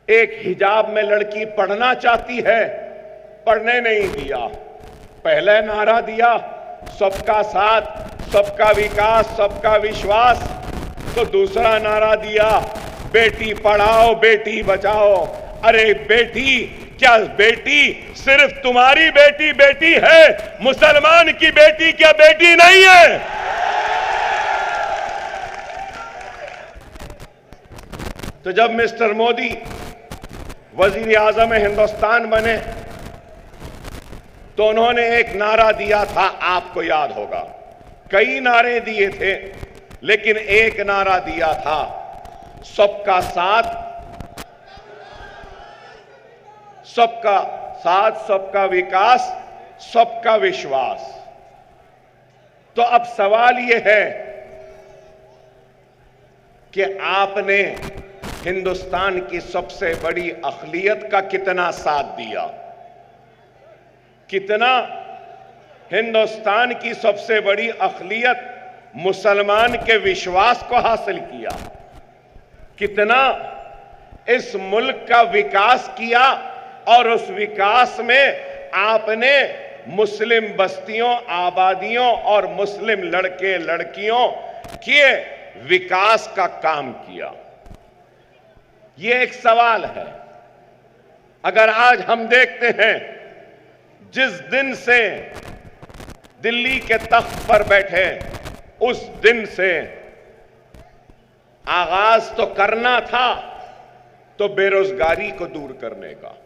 एक हिजाब में लड़की पढ़ना चाहती है, पढ़ने नहीं दिया। पहले नारा दिया सबका साथ, सबका विकास, सबका विश्वास। तो दूसरा नारा दिया बेटी पढ़ाओ, बेटी बचाओ। अरे बेटी, क्या बेटी सिर्फ तुम्हारी बेटी बेटी है? मुसलमान की बेटी क्या बेटी नहीं है? तो जब मिस्टर मोदी वजीर आजम हिंदुस्तान बने तो उन्होंने एक नारा दिया था, आपको याद होगा। कई नारे दिए थे, लेकिन एक नारा दिया था सबका साथ, सबका साथ, सबका विकास, सबका विश्वास। तो अब सवाल यह है कि आपने हिंदुस्तान की सबसे बड़ी अक़लियत का कितना साथ दिया? कितना हिंदुस्तान की सबसे बड़ी अक़लियत मुसलमान के विश्वास को हासिल किया? कितना इस मुल्क का विकास किया? और उस विकास में आपने मुस्लिम बस्तियों, आबादियों और मुस्लिम लड़के लड़कियों के विकास का काम किया? ये एक सवाल है। अगर आज हम देखते हैं, जिस दिन से दिल्ली के तख्त पर बैठे, उस दिन से आगाज तो करना था तो बेरोजगारी को दूर करने का।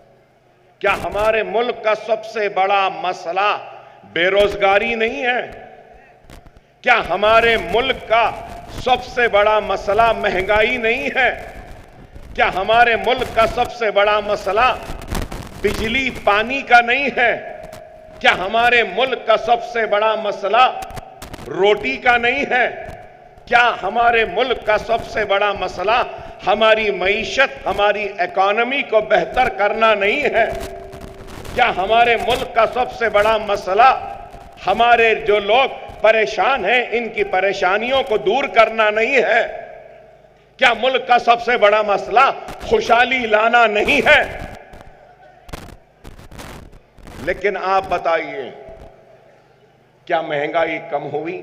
क्या हमारे मुल्क का सबसे बड़ा मसला बेरोजगारी नहीं है? क्या हमारे मुल्क का सबसे बड़ा मसला महंगाई नहीं है? क्या हमारे मुल्क का सबसे बड़ा मसला बिजली पानी का नहीं है? क्या हमारे मुल्क का सबसे बड़ा मसला रोटी का नहीं है? क्या हमारे मुल्क का सबसे बड़ा मसला हमारी मईशत, हमारी इकोनॉमी को बेहतर करना नहीं है? क्या हमारे मुल्क का सबसे बड़ा मसला हमारे जो लोग परेशान हैं, इनकी परेशानियों को दूर करना नहीं है? क्या मुल्क का सबसे बड़ा मसला खुशहाली लाना नहीं है? लेकिन आप बताइए, क्या महंगाई कम हुई?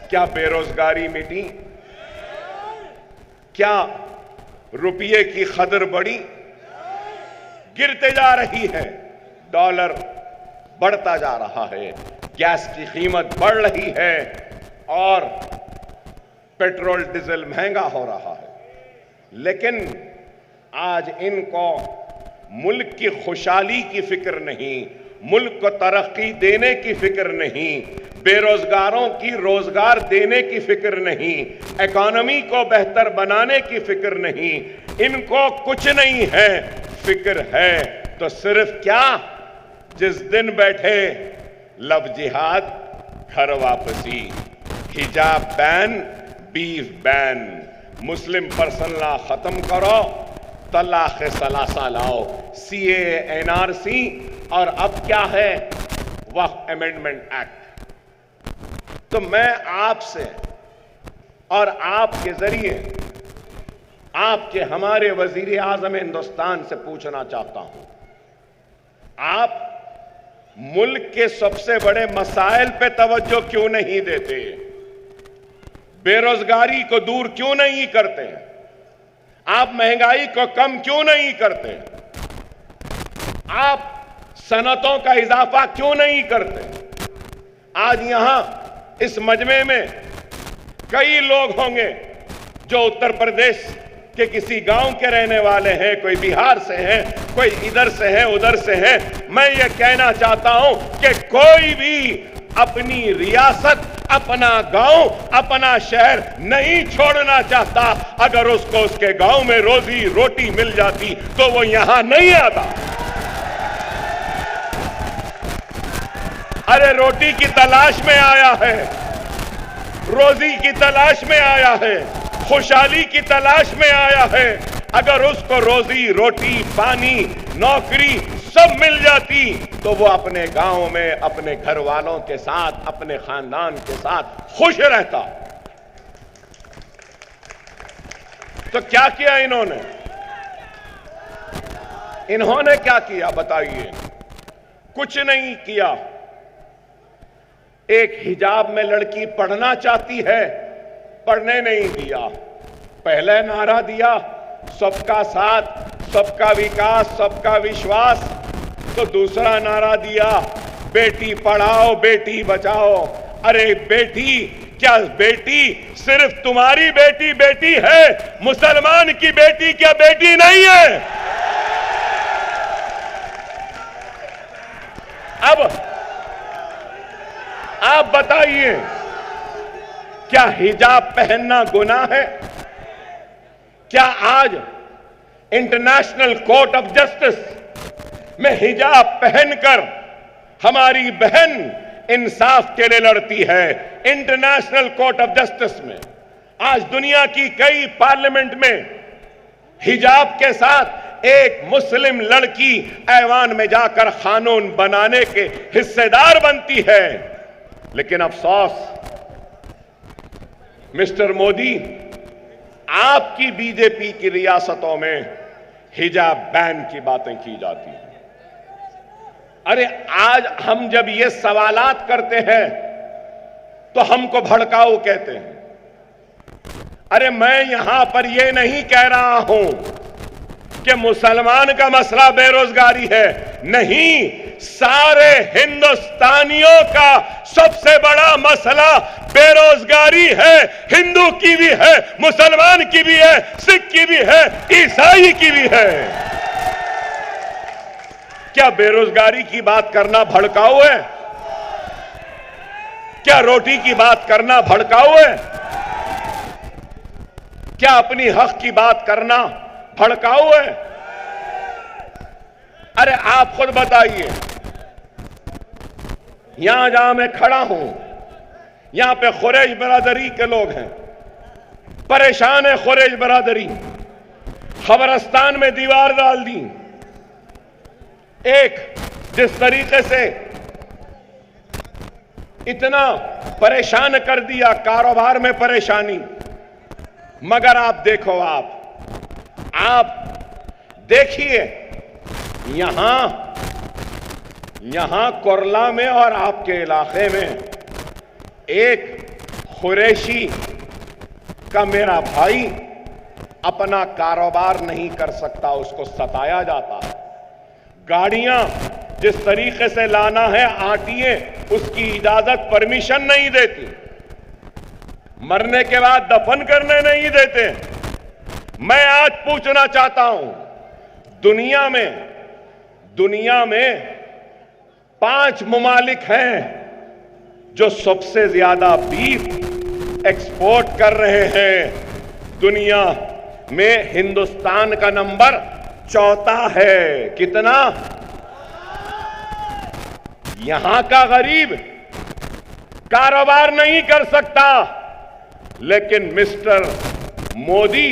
क्या बेरोजगारी मिटी? क्या रुपये की कदर बढ़ी? गिरते जा रही है। डॉलर बढ़ता जा रहा है, गैस की कीमत बढ़ रही है और पेट्रोल डीजल महंगा हो रहा है। लेकिन आज इनको मुल्क की खुशहाली की फिक्र नहीं, मुल्क को तरक्की देने की फिक्र नहीं, बेरोजगारों की रोजगार देने की फिक्र नहीं, इकोनॉमी को बेहतर बनाने की फिक्र नहीं, इनको कुछ नहीं है। फिक्र है तो सिर्फ क्या, जिस दिन बैठे लव जिहाद, घर वापसी, हिजाब ban, beef ban, Muslim person law खत्म करो, तलाक सलासा लाओ, सीए, एनआरसी और अब क्या है, वक्फ अमेंडमेंट एक्ट। तो मैं आपसे और आपके जरिए आपके हमारे वजीर आजम हिंदुस्तान से पूछना चाहता हूं, आप मुल्क के सबसे बड़े मसाइल पे तवज्जो क्यों नहीं देते? बेरोजगारी को दूर क्यों नहीं करते? आप महंगाई को कम क्यों नहीं करते? आप सनतों का इजाफा क्यों नहीं करते? आज यहां इस मजमे में कई लोग होंगे जो उत्तर प्रदेश के किसी गांव के रहने वाले हैं, कोई बिहार से हैं, कोई इधर से है, उधर से है। मैं ये कहना चाहता हूं कि कोई भी अपनी रियासत, अपना गांव, अपना शहर नहीं छोड़ना चाहता। अगर उसको उसके गांव में रोजी रोटी मिल जाती तो वो यहां नहीं आता। अरे रोटी की तलाश में आया है, रोजी की तलाश में आया है, खुशहाली की तलाश में आया है। अगर उसको रोजी रोटी, पानी, नौकरी सब मिल जाती तो वो अपने गांव में अपने घर वालों के साथ, अपने खानदान के साथ खुश रहता। तो क्या किया इन्होंने? इन्होंने क्या किया बताइए? कुछ नहीं किया। एक हिजाब में लड़की पढ़ना चाहती है, पढ़ने नहीं दिया। पहले नारा दिया सबका साथ, सबका विकास, सबका विश्वास, तो दूसरा नारा दिया बेटी पढ़ाओ बेटी बचाओ। अरे बेटी, क्या बेटी सिर्फ तुम्हारी बेटी बेटी है? मुसलमान की बेटी क्या बेटी नहीं है? अब आप बताइए, क्या हिजाब पहनना गुनाह है? क्या आज इंटरनेशनल कोर्ट ऑफ जस्टिस में हिजाब पहनकर हमारी बहन इंसाफ के लिए लड़ती है? इंटरनेशनल कोर्ट ऑफ जस्टिस में आज दुनिया की कई पार्लियामेंट में हिजाब के साथ एक मुस्लिम लड़की ऐवान में जाकर कानून बनाने के हिस्सेदार बनती है। लेकिन अफसोस मिस्टर मोदी, आपकी बीजेपी की रियासतों में हिजाब बैन की बातें की जाती हैं। अरे आज हम जब ये सवालात करते हैं तो हमको भड़काऊ कहते हैं। अरे मैं यहां पर ये नहीं कह रहा हूं कि मुसलमान का मसला बेरोजगारी है, नहीं, सारे हिंदुस्तानियों का सबसे बड़ा मसला बेरोजगारी है। हिंदू की भी है, मुसलमान की भी है, सिख की भी है, ईसाई की भी है। क्या बेरोजगारी की बात करना भड़काऊ है? क्या रोटी की बात करना भड़काऊ है? क्या अपनी हक की बात करना भड़काऊ है? अरे आप खुद बताइए, यहां जहां मैं खड़ा हूं, यहां पे खुरैश बरादरी के लोग हैं, परेशान है खुरैश बरादरी। खबरस्तान में दीवार डाल दी। एक जिस तरीके से इतना परेशान कर दिया, कारोबार में परेशानी। मगर आप देखो, आप देखिए, यहां कोरला में और आपके इलाके में एक खुरैशी का मेरा भाई अपना कारोबार नहीं कर सकता, उसको सताया जाता है। गाड़ियां जिस तरीके से लाना है आरटीए, उसकी इजाजत परमिशन नहीं देती, मरने के बाद दफन करने नहीं देते। मैं आज पूछना चाहता हूं, दुनिया में 5 ममालिक हैं जो सबसे ज्यादा बीफ एक्सपोर्ट कर रहे हैं। दुनिया में हिंदुस्तान का नंबर 4था है। कितना? यहां का गरीब कारोबार नहीं कर सकता, लेकिन मिस्टर मोदी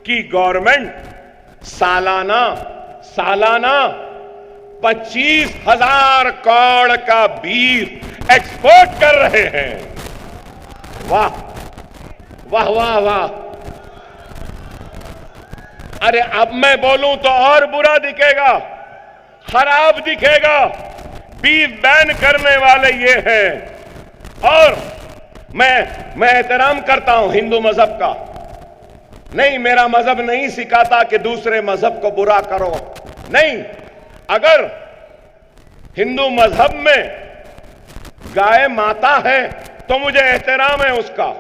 की गवर्नमेंट सालाना 25,000 करोड़ का बीफ एक्सपोर्ट कर रहे हैं। वाह वाह वाह वाह। अरे अब मैं बोलूं तो और बुरा दिखेगा, खराब दिखेगा। बीफ बैन करने वाले ये हैं। और मैं एहतराम करता हूं हिंदू मजहब का, नहीं, मेरा मजहब नहीं सिखाता कि दूसरे मजहब को बुरा करो, नहीं। अगर हिंदू मजहब में गाय माता है तो मुझे एहतराम है उसका,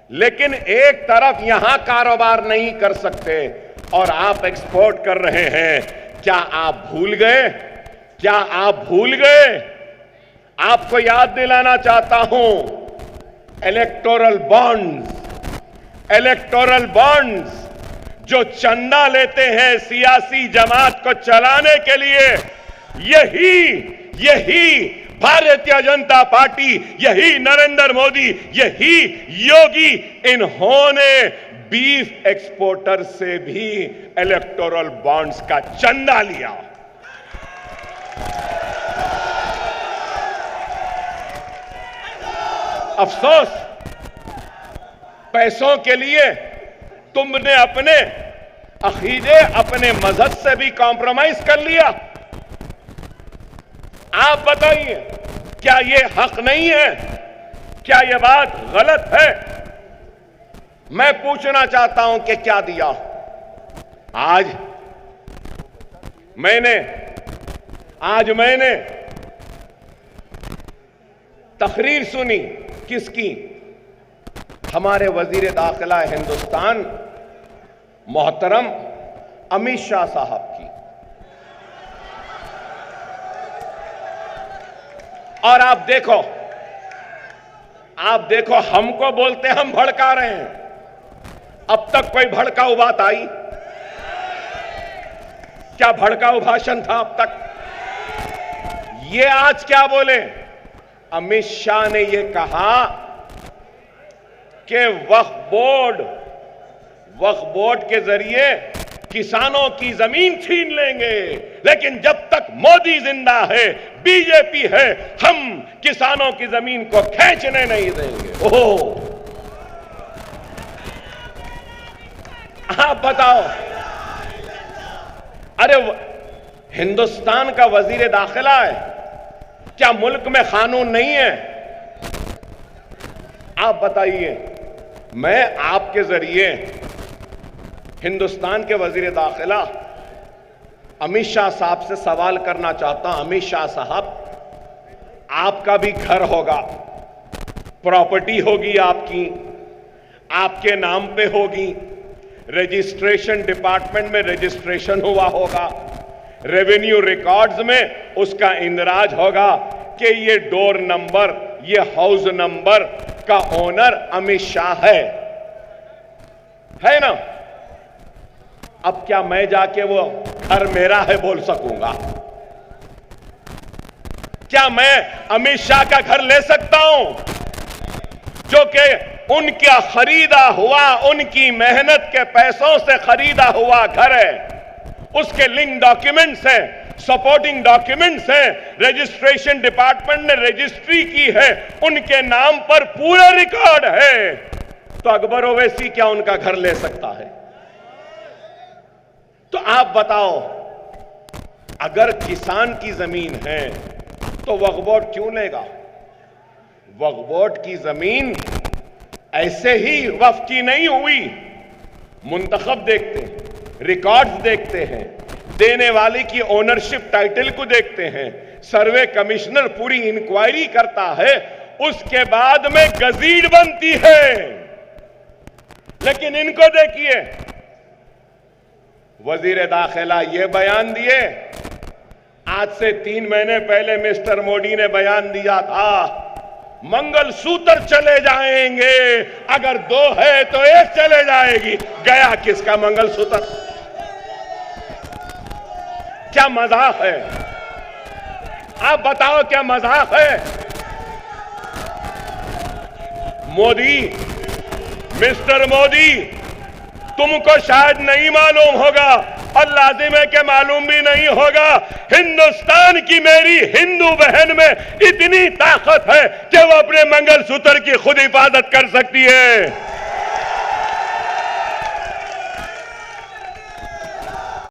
लेकिन एक तरफ यहां कारोबार नहीं कर सकते और आप एक्सपोर्ट कर रहे हैं। क्या आप भूल गए? क्या आप भूल गए? आपको याद दिलाना चाहता हूं, इलेक्टोरल बॉन्ड्स जो चंदा लेते हैं सियासी जमात को चलाने के लिए, यही भारतीय जनता पार्टी, यही नरेंद्र मोदी, यही योगी, इन्होंने बीफ एक्सपोर्टर से भी इलेक्टोरल बॉन्ड्स का चंदा लिया। अफसोस, पैसों के लिए तुमने अपने अकीदे अपने मजहब से भी कॉम्प्रोमाइज कर लिया। आप बताइए, क्या ये हक नहीं है? क्या ये बात गलत है? मैं पूछना चाहता हूं कि क्या दिया? आज मैंने तकरीर सुनी। किसकी? हमारे वजीर दाखिला हिंदुस्तान मोहतरम अमित शाह साहब की। और आप देखो हमको बोलते हम भड़का रहे हैं। अब तक कोई भड़काऊ बात आई? क्या भड़काऊ भाषण था अब तक? ये आज क्या बोले? अमित शाह ने ये कहा कि वक्फ बोर्ड के जरिए किसानों की जमीन छीन लेंगे, लेकिन जब तक मोदी जिंदा है, बीजेपी है, हम किसानों की जमीन को खींचने नहीं देंगे। ओह, आप बताओ। अरे हिंदुस्तान का वजीर दाखिला है, क्या मुल्क में कानून नहीं है? आप बताइए। मैं आपके जरिए हिंदुस्तान के वजीर दाखिला अमित शाह साहब से सवाल करना चाहता हूं। अमित शाह साहब, आपका भी घर होगा, प्रॉपर्टी होगी आपकी, आपके नाम पे होगी, रजिस्ट्रेशन डिपार्टमेंट में रजिस्ट्रेशन हुआ होगा, रेवेन्यू रिकॉर्ड्स में उसका इंदराज होगा कि ये डोर नंबर, ये हाउस नंबर का ओनर अमित शाह है ना? अब क्या मैं जाके वो घर मेरा है बोल सकूंगा? क्या मैं अमित शाह का घर ले सकता हूं, जो कि उनका खरीदा हुआ, उनकी मेहनत के पैसों से खरीदा हुआ घर है? उसके लिंक डॉक्यूमेंट्स हैं, सपोर्टिंग डॉक्यूमेंट्स हैं, रजिस्ट्रेशन डिपार्टमेंट ने रजिस्ट्री की है, उनके नाम पर पूरा रिकॉर्ड है। तो अकबर ओवैसी क्या उनका घर ले सकता है? तो आप बताओ, अगर किसान की जमीन है तो वक्फ बोर्ड क्यों लेगा? वक्फ बोर्ड की जमीन ऐसे ही वक्फ की नहीं हुई। मुंतखब देखते हैं, रिकॉर्ड्स देखते हैं, देने वाले की ओनरशिप टाइटल को देखते हैं, सर्वे कमिश्नर पूरी इंक्वायरी करता है, उसके बाद में गजीट बनती है। लेकिन इनको देखिए, वजीर दाखिला ये बयान दिए, आज से 3 महीने पहले मिस्टर मोदी ने बयान दिया था मंगलसूत्र चले जाएंगे, अगर 2 है तो 1 चले जाएगी। गया किसका मंगलसूत्र? क्या मजाक है? आप बताओ, क्या मजाक है? मोदी, मिस्टर मोदी, तुमको शायद नहीं मालूम होगा और लाजिम है कि मालूम भी नहीं होगा, हिंदुस्तान की मेरी हिंदू बहन में इतनी ताकत है कि वो अपने मंगलसूत्र की खुद हिफाजत कर सकती है।